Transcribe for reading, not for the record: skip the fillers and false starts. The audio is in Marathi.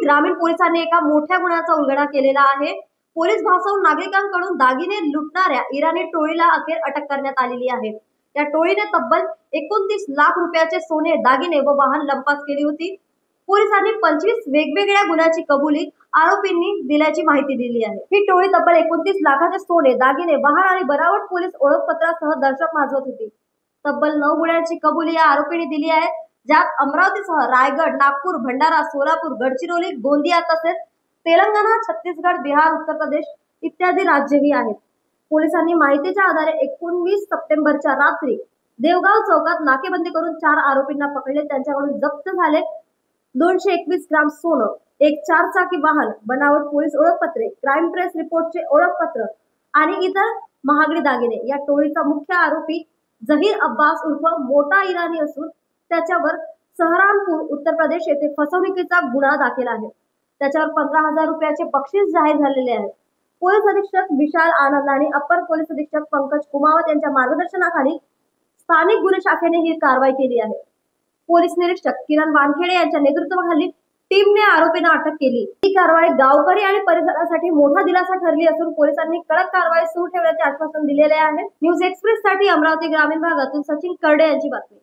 ग्रामीण पोलिसांनी एका मोठ्या गुन्ह्याचा उलगडा केलेला आहे। पोलीस भासावून नागरिकांकडून दागिने लुटणाऱ्या इराणी टोळीला अखेर अटक करण्यात आलेली आहे। या टोळीने तब्बल 29 लाख रुपयाचे सोने, दागिने व वाहन लंपास केली होती। पोलिसांनी 25 वेगवेगळ्या गुन्ह्याची कबुली आरोपींनी दिल्याची माहिती दिली आहे। ही टोळी तब्बल 29 लाखाचे सोने, दागिने, वाहन आणि बनावट पोलीस ओळखपत्रासह दर्शक माजवत होती। तब्बल 9 गुन्ह्यांची कबुली या आरोपींनी दिली आहे, ज्यात अमरावतीसह रायगड, नागपूर, भंडारा, सोलापूर, गडचिरोली, गोंदिया तसेच तेलंगणा, छत्तीसगड, बिहार, उत्तर प्रदेश इत्यादी राज्यही आहेत। पोलिसांनी माहितीच्या आधारे 19 सप्टेंबरच्या रात्री देवगाव चौकात नाकेबंदी करून 4 आरोपींना पकडले। त्यांच्याकडून जप्त झाले 221 ग्राम सोनं, एक 4 चाकी वाहन, बनावट पोलीस ओळखपत्रे, क्राईम प्रेस रिपोर्टचे ओळखपत्र आणि इतर महागडे दागिने। या टोळीचा मुख्य आरोपी जहीर अब्बास उर्फ मोठा इराणी असून त्याच्यावर सहरानपूर, उत्तर प्रदेश येथे फसवणुकीचा गुन्हा दाखल आहे। त्याच्यावर 15,000 रुपयाचे बक्षीस जाहीर झालेले आहे। पोलीस अधीक्षक विशाल आनंद आणि अपर पोलीस अधीक्षक पंकज कुमावत यांच्या मार्गदर्शनाखाली स्थानिक गुन्हे शाखेने ही कारवाई केली आहे। पोलीस निरीक्षक किरण वानखेडे यांच्या नेतृत्वाखाली टीमने आरोपींना अटक केली। ही कारवाई गावकरी आणि परिसरासाठी मोठा दिलासा ठरली असून पोलिसांनी कडक कारवाई सुरू ठेवण्याचे आश्वासन दिलेले आहे। न्यूज एक्सप्रेस साठी अमरावती ग्रामीण भागातून सचिन करडे यांची बातमी।